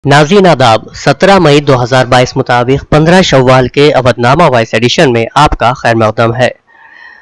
नाज़रीन आदाब, 17 मई 2022 मुताबिक 15 शव्वाल के अवधनामा वॉइस एडिशन में आपका खैर मक़दम है।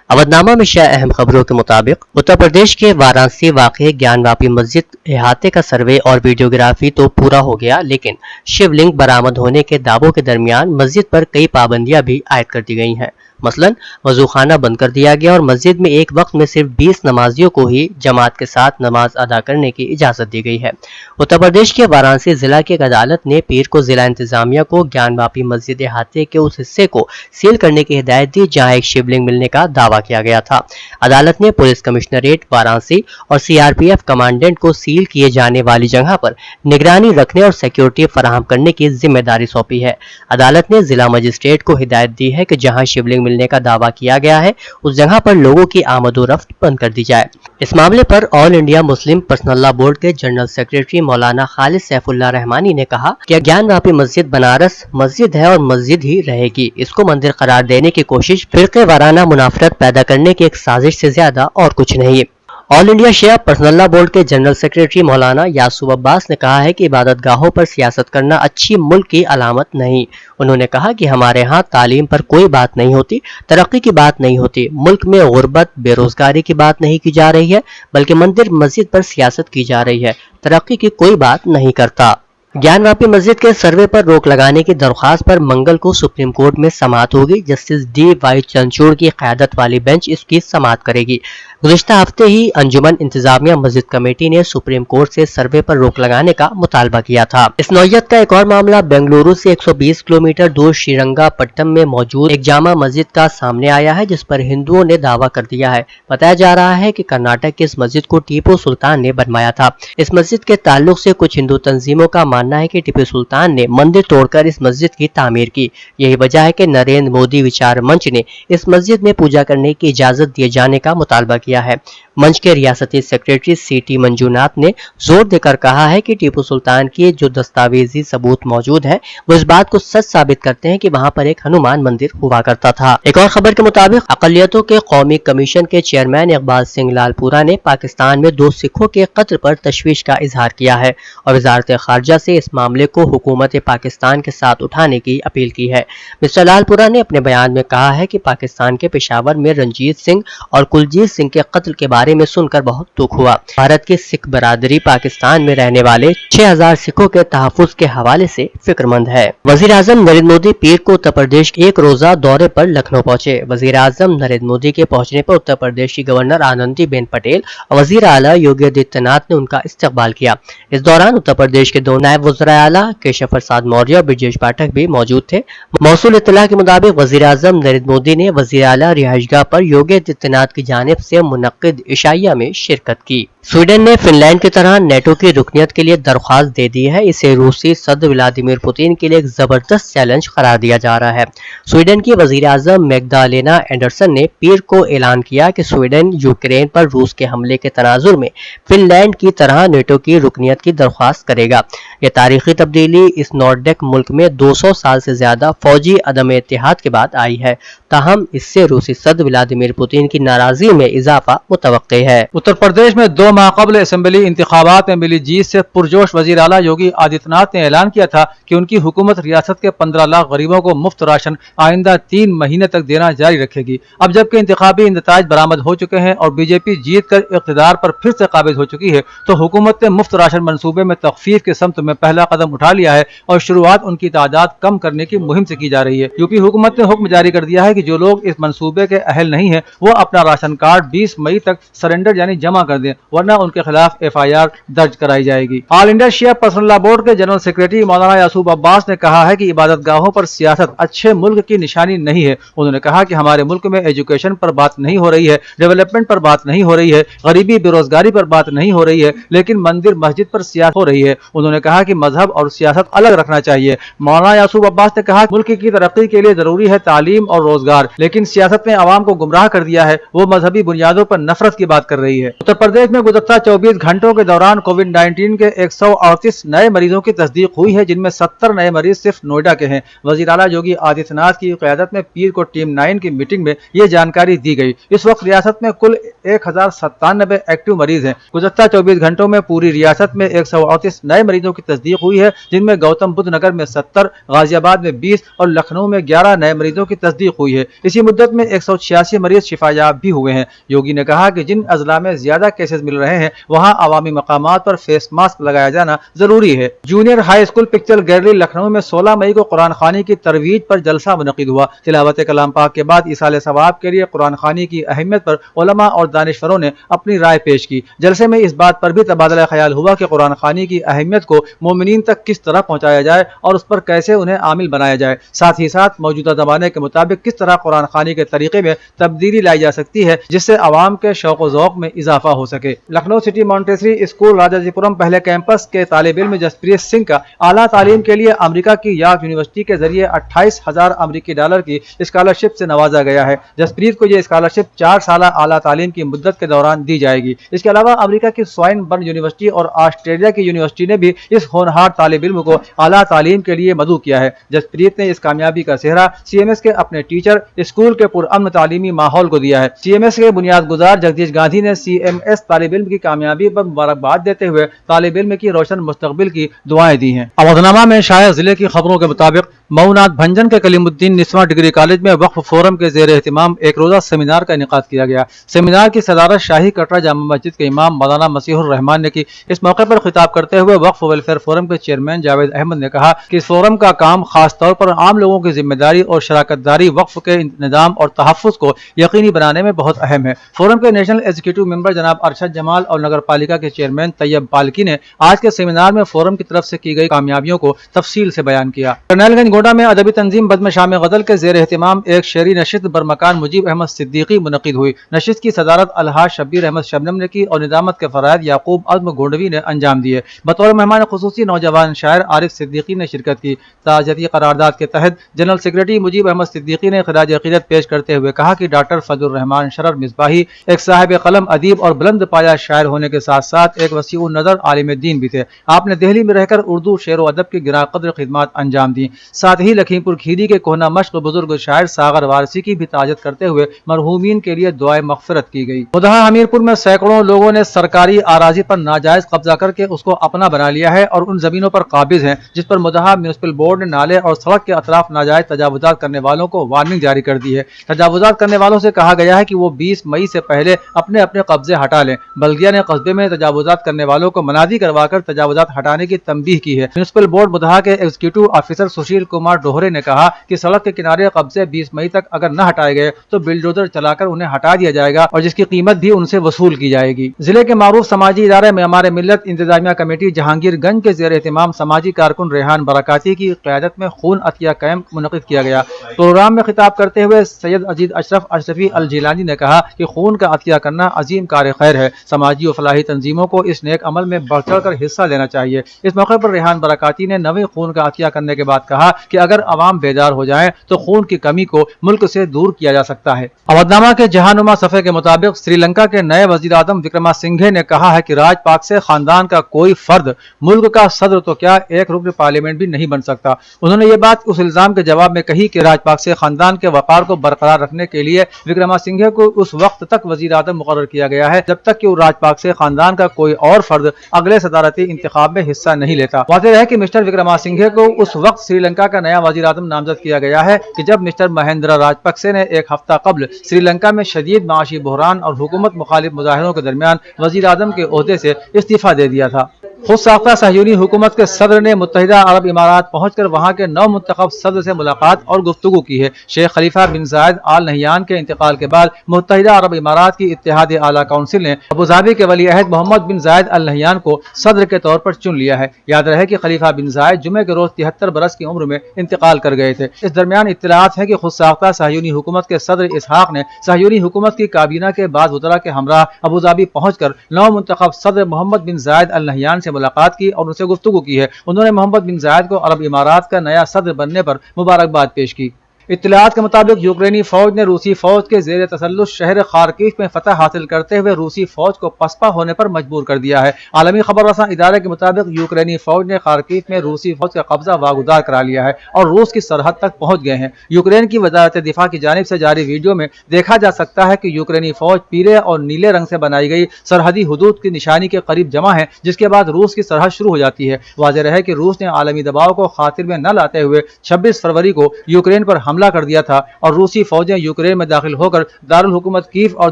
अवधनामा में शाया अहम खबरों के मुताबिक उत्तर प्रदेश के वाराणसी वाक़ई ज्ञानवापी मस्जिद इहाते का सर्वे और वीडियोग्राफी तो पूरा हो गया, लेकिन शिवलिंग बरामद होने के दावों के दरमियान मस्जिद पर कई पाबंदियां भी आयद कर दी गई हैं। मसलन वजूखाना बंद कर दिया गया और मस्जिद में एक वक्त में सिर्फ 20 नमाजियों को ही जमात के साथ नमाज अदा करने की इजाज़त दी गई है। उत्तर प्रदेश के वाराणसी जिला की एक अदालत ने पीर को जिला इंतजामिया को ज्ञानवापी मस्जिद इहाते के उस हिस्से को सील करने की हिदायत दी जहाँ एक शिवलिंग मिलने का दावा किया गया था। अदालत ने पुलिस कमिश्नरेट वाराणसी और सीआरपीएफ कमांडेंट को सील किए जाने वाली जगह पर निगरानी रखने और सिक्योरिटी फराहम करने की जिम्मेदारी सौंपी है। अदालत ने जिला मजिस्ट्रेट को हिदायत दी है कि जहां शिवलिंग मिलने का दावा किया गया है उस जगह पर लोगों की आमदोरफ्त बंद कर दी जाए। इस मामले पर all India Muslim personal law board के जनरल सेक्रेटरी मौलाना खालिद सैफुल्लाह रहमानी ने कहा कि ज्ञानवापी मस्जिद बनारस मस्जिद है और मस्जिद ही रहेगी। इसको मंदिर करार देने की कोशिश फिरके वाराना मुनाफरत पैदा करने की एक साजिश से ज्यादा और कुछ नहीं। ऑल इंडिया शिया पर्सनल लॉ बोर्ड के जनरल सेक्रेटरी मौलाना यासूब अब्बास ने कहा है कि इबादत गाहों पर सियासत करना अच्छी मुल्क की अलामत नहीं। उन्होंने कहा कि हमारे यहाँ तालीम पर कोई बात नहीं होती, तरक्की की बात नहीं होती, मुल्क में गुर्बत बेरोजगारी की बात नहीं की जा रही है, बल्कि मंदिर मस्जिद पर सियासत की जा रही है। तरक्की की कोई बात नहीं करता। ज्ञानवापी मस्जिद के सर्वे पर रोक लगाने की दरख्वास्त पर मंगल को सुप्रीम कोर्ट में समाअत होगी। जस्टिस डी वाई चंद्रचूड़ की क़यादत वाली बेंच इसकी समाअत करेगी। गुज़िश्ता हफ्ते ही अंजुमन इंतजामिया मस्जिद कमेटी ने सुप्रीम कोर्ट से सर्वे पर रोक लगाने का मुतालबा किया था। इस नौयत का एक और मामला बेंगलुरु से 120 किलोमीटर दूर श्रीरंगापट्टनम में मौजूद एक जामा मस्जिद का सामने आया है, जिस पर हिंदुओं ने दावा कर दिया है। बताया जा रहा है कि कर्नाटक की इस मस्जिद को टीपू सुल्तान ने बनवाया था। इस मस्जिद के ताल्लुक से कुछ हिंदू तंजीमों का मानना है कि टीपू सुल्तान ने मंदिर तोड़कर इस मस्जिद की तामीर की। यही वजह है कि नरेंद्र मोदी विचार मंच ने इस मस्जिद में पूजा करने की इजाजत दिए जाने का मुतालबा किया है। मंच के रियासती सेक्रेटरी सीटी मंजूनाथ ने जोर देकर कहा है कि टीपू सुल्तान की जो दस्तावेजी सबूत मौजूद है वो इस बात को सच साबित करते हैं कि वहां पर एक हनुमान मंदिर हुआ करता था। एक और खबर के मुताबिक अक़लियतों के कौमी कमीशन के चेयरमैन इकबाल सिंह लालपुरा ने पाकिस्तान में 2 सिखों के कत्ल पर तशवीश का इजहार किया है और वजारत खारजा से इस मामले को हुकूमत पाकिस्तान के साथ उठाने की अपील की है। मिस्टर लालपुरा ने अपने बयान में कहा है कि पाकिस्तान के पेशावर में रंजीत सिंह और कुलजीत सिंह के कत्ल के बारे में सुनकर बहुत दुख हुआ। भारत की सिख बरादरी पाकिस्तान में रहने वाले 6000 सिखों के तहफ़्फ़ुज़ के हवाले से फिक्रमंद है। वज़ीर आज़म नरेंद्र मोदी पीर को उत्तर प्रदेश के एक रोजा दौरे पर लखनऊ पहुंचे। वज़ीर आज़म नरेंद्र मोदी के पहुंचने पर उत्तर प्रदेश की गवर्नर आनंदीबेन पटेल और वज़ीर आला योगी आदित्यनाथ ने उनका इस्तकबाल किया। इस दौरान उत्तर प्रदेश के 2 नायब वज़ीर आला केशव प्रसाद मौर्य और ब्रजेश पाठक भी मौजूद थे। मौसूल इत्तला के मुताबिक वज़ीर आज़म नरेंद्र मोदी ने वज़ीर आला रिहाइशगाह पर योगी आदित्यनाथ की जानिब से मुनक्किद इशाइया में शिरकत की। स्वीडन ने फिनलैंड की तरह नेटो की रुकनियत के लिए दरख्वास्त दे दी है। इसे रूसी सदर व्लादिमीर पुतिन के लिए एक जबरदस्त चैलेंज करार दिया जा रहा है। स्वीडन की वज़ीर आज़म मैग्डालेना एंडरसन ने पीर को ऐलान किया कि स्वीडन यूक्रेन पर रूस के हमले के तनाजुर में फिनलैंड की तरह नेटो की रुकनियत की दरख्वास्त करेगा। यह तारीखी तब्दीली इस नॉर्डिक मुल्क में 200 साल से ज्यादा फौजी अदम इत्तेहाद के बाद आई है। ताहम इससे रूसी सदर व्लादिमीर पुतिन की नाराजगी में इजाफा मुतवक्के है। उत्तर प्रदेश में 2 माह कबल असेंबली इंतखाबात में मिली जीत से पुरजोश वजीर आला योगी आदित्यनाथ ने ऐलान किया था कि उनकी हुकूमत रियासत के 15 लाख गरीबों को मुफ्त राशन आइंदा 3 महीने तक देना जारी रखेगी। अब जबकि इंतखाबी इंतताज बरामद हो चुके हैं और बीजेपी जीत कर इक़्तिदार पर फिर से काबिज हो चुकी है, तो हुकूमत ने मुफ्त राशन मनसूबे में तखफीफ के समत में पहला कदम उठा लिया है और शुरुआत उनकी तादाद कम करने की मुहिम से की जा रही है। यूपी हुकूमत ने हुक्म जारी कर दिया है कि जो लोग इस मनसूबे के अहल नहीं है वो अपना राशन कार्ड 20 मई तक सरेंडर यानी जमा कर दें, वरना उनके खिलाफ FIR दर्ज कराई जाएगी। ऑल इंडिया शिया पर्सनल लॉ बोर्ड के जनरल सेक्रेटरी मौलाना यासूब अब्बास ने कहा है कि इबादत गाहों पर सियासत अच्छे मुल्क की निशानी नहीं है। उन्होंने कहा कि हमारे मुल्क में एजुकेशन पर बात नहीं हो रही है, डेवलपमेंट पर बात नहीं हो रही है, गरीबी बेरोजगारी पर बात नहीं हो रही है, लेकिन मंदिर मस्जिद पर सियासत हो रही है। उन्होंने कहा कि मजहब और सियासत अलग रखना चाहिए। मौलाना यासूब अब्बास ने कहा मुल्क की तरक्की के लिए जरूरी है तालीम और रोजगार, लेकिन सियासत ने आवाम को गुमराह कर दिया है। वो मजहबी बुनियादों पर नफरत की बात कर रही है। उत्तर प्रदेश में गुज़श्ता 24 घंटों के दौरान कोविड-19 के 138 नए मरीजों की तस्दीक हुई है, जिनमें 70 नए मरीज सिर्फ नोएडा के हैं। वज़ीर आला योगी आदित्यनाथ की क़यादत में पीर को टीम 9 की मीटिंग में ये जानकारी दी गई। इस वक्त रियासत में कुल 1097 एक्टिव मरीज हैं। गुज़श्ता 24 घंटों में पूरी रियासत में 138 नए मरीजों की तस्दीक हुई है, जिनमें गौतम बुद्ध नगर में 70, गाजियाबाद में 20 और लखनऊ में 11 नए मरीजों की तस्दीक हुई है। इसी मुद्दत में 186 मरीज शिफायाब भी हुए हैं। योगी ने कहा कि जिन अजला में ज्यादा केसेस मिल रहे हैं वहां अवामी मकामात पर फेस मास्क लगाया जाना जरूरी है। Junior high school picture gallery Lucknow में 16 मई को कुरान खानी की तरवीज पर जलसा मुनक़िद हुआ। तिलावत कलाम पाक के बाद इसाले सवाब के लिए कुरान खानी की अहमियत पर उलमा और दानिशवरों ने अपनी राय पेश की। जलसे में इस बात पर भी तबादला ख्याल हुआ कि कुरान खानी की अहमियत को मोमिनीन तक किस तरह पहुंचाया जाए और उस पर कैसे उन्हें आमिल बनाया जाए, साथ ही साथ मौजूदा ज़माने के मुताबिक किस तरह कुरान खानी के तरीके में तब्दीली लाई जा सकती है जिससे आवाम के शौक व ज़ौक़ में इजाफा हो सके। Lucknow city Montessori school Rajajipuram पहले कैंपस के तालिब इल्म जसप्रीत सिंह का आला तालीम के लिए अमेरिका की याक यूनिवर्सिटी के जरिए 28,000 अमेरिकी डॉलर की स्कॉलरशिप से नवाजा गया है। जसप्रीत को यह स्कॉलरशिप 4 साल आला तालीम की मुद्दत के दौरान दी जाएगी। इसके अलावा अमेरिका की स्वाइनबर्न यूनिवर्सिटी और ऑस्ट्रेलिया की यूनिवर्सिटी ने भी इस होनहार तालिब इल्म को आला तालीम के लिए मदऊ किया है। जसप्रीत ने इस कामयाबी का सेहरा CMS के अपने टीचर, स्कूल के पुरअमन तालीमी माहौल को दिया है। CMS के बुनियाद गुजार जगदीश गांधी ने CMS तालिब इल्म की कामयाबी पर मुबारकबाद देते हुए तालिब इल्म की रोशन मुस्तकबिल की दुआएं दी हैं। अवधनामा में शायर जिले की खबरों के मुताबिक मऊनाथ भंजन के कलीमुद्दीन निस्वां डिग्री कॉलेज में वक्फ फोरम के ज़ेर एहतिमाम एक रोज़ा सेमिनार का इनेकाद किया गया। सेमिनार की सदारत शाही कटरा जामा मस्जिद के इमाम मौलाना मसीहुर रहमान ने की। इस मौके पर खिताब करते हुए वक्फ वेलफेयर फोरम के चेयरमैन जावेद अहमद ने कहा कि इस फोरम का काम खास तौर पर आम लोगों की जिम्मेदारी और शराकतदारी वक्फ के निज़ाम और तहफ़्फ़ुज़ को यकीनी बनाने में बहुत अहम है। फोरम के नेशनल एग्जीक्यूटिव मेंबर जनाब अरशद जमाल और नगर पालिका के चेयरमैन तैयब पालकी ने आज के सेमिनार में फोरम की तरफ से की गई कामयाबियों को तफसील से बयान किया। करनैलगंज गोंडा में अदबी तंजीम बज़्म शाम गज़ल के ज़ेर एहतिमाम एक शेरी नशिस्त बरमकान मुजीब अहमद सिद्दीकी मुनक़िद हुई। नशिस्त की सदारत अलहाज शब्बीर अहमद शबनम ने की और निज़ामत के फ़राइद याकूब अज़्म गोंडवी ने अंजाम दिए। बतौर मेहमान खुसूसी नौजवान शायर आरिफ सिद्दीकी ने शिरकत की। ताज़ियती करारदाद के तहत जनरल सेक्रेटरी मुजीब अहमद सिद्दीकी ने खिराज अक़ीदत पेश करते हुए कहा कि डॉक्टर फजलुर रहमान शरर मिसबाही एक साहिब कलम अदीब और बुलंद पाया शायर होने के साथ साथ एक वसीउ नज़र आलिम दीन भी थे। आपने दिल्ली में रहकर उर्दू शेर व अदब की गिरा कद्र खिदमत अंजाम दी। साथ ही लखीमपुर खीरी के कोहना मश्क बुजुर्ग शायर सागर वारसी की भी ताज़त करते हुए मरहूमीन के लिए दुआए मग़फ़िरत की गई। मुदहा हमीरपुर में सैकड़ों लोगों ने सरकारी आराजी पर नाजायज कब्जा करके उसको अपना बना लिया है और उन जमीनों पर काबिज हैं, जिस पर मुदहा म्यूनिसिपल बोर्ड ने नाले और सड़क के अतराफ नाजायज तजावुज़ात करने वालों को वार्निंग जारी कर दी है। तजावुज़ात करने वालों से कहा गया है कि वो 20 मई से पहले अपने अपने कब्जे हटा लें। बल्दिया ने कस्बे में तजावुज़ात करने वालों को मनादी करवाकर तजावुज़ात हटाने की तंबीह की है। म्यूनिसिपल बोर्ड मुदहा के एग्जीक्यूटिव ऑफिसर सुशील कुमार डोहरे ने कहा कि सड़क के किनारे कब्जे 20 मई तक अगर न हटाए गए तो बिलडोजर चलाकर उन्हें हटा दिया जाएगा और जिसकी कीमत भी उनसे वसूल की जाएगी। जिले के मारूफ समाजी इदारे मेमार मिल्लत इंतजामिया कमेटी जहांगीरगंज के ज़ेर एहतिमाम समाजी कारकुन रेहान बरकाती की क़यादत में खून अतिया कैंप मुनक़िद किया गया। प्रोग्राम में खिताब करते हुए सैयद अजीज अशरफ अशरफी अल जिलानी ने कहा कि खून का अतिया करना अजीम कार खैर है। समाजी और फलाही तंजीमों को इस नेक अमल में बढ़ चढ़ कर हिस्सा लेना चाहिए। इस मौके पर रेहान बरकाती ने नवे खून का अतिया करने के बाद कहा कि अगर अवाम बेदार हो जाए तो खून की कमी को मुल्क से दूर किया जा सकता है। अवधनामा के जहानुमा सफ़े के मुताबिक श्रीलंका के नए वज़ीर आज़म विक्रमासिंघे ने कहा है कि राजपाक्से खानदान का कोई फर्द मुल्क का सदर तो क्या एक रुकन पार्लियामेंट भी नहीं बन सकता। उन्होंने ये बात उस इल्जाम के जवाब में कही कि राजपाक्से खानदान के वक़ार को बरकरार रखने के लिए विक्रमासिंघे को उस वक्त तक वज़ीर आज़म मुक़र्रर किया गया है जब तक कि राजपाक्से खानदान का कोई और फर्द अगले सदारती इंतखाब में हिस्सा नहीं लेता। वाज़ेह है कि मिस्टर विक्रमासिंघे को उस वक्त श्रीलंका का नया वज़ीर आज़म नामजद किया गया है कि जब मिस्टर महेंद्र राजपक्से ने एक हफ्ता कबल श्रीलंका में शदीद माशी बहरान और हुकूमत मुखालिफ मुजाहिरों के दरमियान वज़ीर आज़म के ओहदे से इस्तीफा दे दिया था। खुद साख्ता सहयूनी हुकूमत के सदर ने मुत्तहिदा अरब इमारात पहुंचकर वहां के नौ मुंतखब सदर से मुलाकात और गुफ्तगू की है। शेख खलीफा बिन जायद आल नहयान के इंतकाल के बाद मुत्तहिदा अरब इमारात की इत्तेहादी आला काउंसिल ने अबूधाबी के वली अहद मोहम्मद बिन जायद अल नहयान को सदर के तौर पर चुन लिया है। याद रहे कि खलीफा बिन जायद जुमे के रोज 73 बरस की उम्र में इंतकाल कर गए थे। इस दरमियान इत्तलात है कि खुद साख्ता सहयूनी हुकूमत के सदर इसहाक ने सहयूनी हुकूमत की काबीना के बाद वज़रा के हमरा अबूधाबी पहुंचकर नौ मुंतखब सदर मोहम्मद बिन जायद अल नहयान से मुलाकात की और उनसे गुफ्तगू की है। उन्होंने मोहम्मद बिन जायद को अरब इमारात का नया सदर बनने पर मुबारकबाद पेश की। اطلاعات کے مطابق یوکرینی فوج نے روسی فوج کے زیر تسلط شہر خارکیف میں فتح حاصل کرتے ہوئے روسی فوج کو پسپا ہونے پر مجبور کر دیا ہے۔ عالمی خبر رساں ادارے کے مطابق یوکرینی فوج نے خارکیف میں روسی فوج کا قبضہ واگزار کرا لیا ہے اور روس کی سرحد تک پہنچ گئے ہیں۔ یوکرین کی وزارت دفاع کی جانب سے جاری ویڈیو میں دیکھا جا سکتا ہے کہ یوکرینی فوج پیلے اور نیلے رنگ سے بنائی گئی سرحدی حدود کی نشانی کے قریب جمع ہے، جس کے بعد روس کی سرحد شروع ہو جاتی ہے۔ واضح رہے کہ روس نے عالمی دباؤ کو خاطر میں نہ لاتے ہوئے 26 فروری کو یوکرین پر حملہ کر دیا تھا اور روسی فوجیں یوکرین میں داخل ہو کر دارالحکومت کیف اور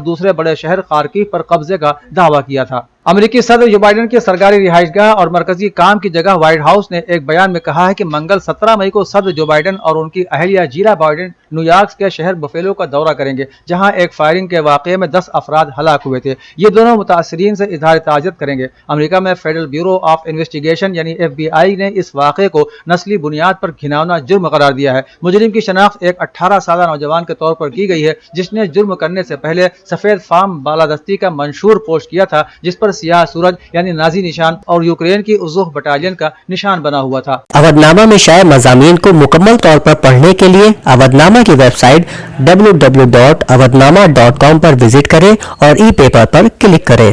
دوسرے بڑے شہر خارکیف پر قبضے کا دعویٰ کیا تھا۔ امریکی صدر جو بائیڈن کے سرکاری رہائش گاہ اور مرکزی کام کی جگہ وائٹ ہاؤس نے ایک بیان میں کہا ہے کہ منگل 17 مئی کو صدر جو بائیڈن اور ان کی اہلیہ جیلا بائیڈن نیویارک کے شہر بفیلو کا دورہ کریں گے، جہاں ایک فائرنگ کے واقعے میں 10 افراد ہلاک ہوئے تھے۔ یہ دونوں متاثرین سے اظہار تعزیت کریں گے۔ امریکہ میں فیڈرل بیورو آف انویسٹیگیشن یعنی FBI نے اس واقعے کو نسلی بنیاد پر گھناؤنا جرم قرار دیا ہے۔ مجرم کی شناخت ایک 18 سالہ نوجوان کے طور پر کی گئی ہے، جس نے جرم کرنے سے پہلے سفید فام بالادستی کا منشور پوسٹ کیا تھا، جس پر سیاہ سورج یعنی نازی نشان اور یوکرین کی ازوف بٹالین کا نشان بنا ہوا تھا۔ اودھ نامہ میں شائع مضامین کو مکمل طور پر پڑھنے کے لیے اودھ نامہ کی ویب سائٹ www.avodhnama.com پر وزٹ کریں اور ای پیپر پر کلک کریں۔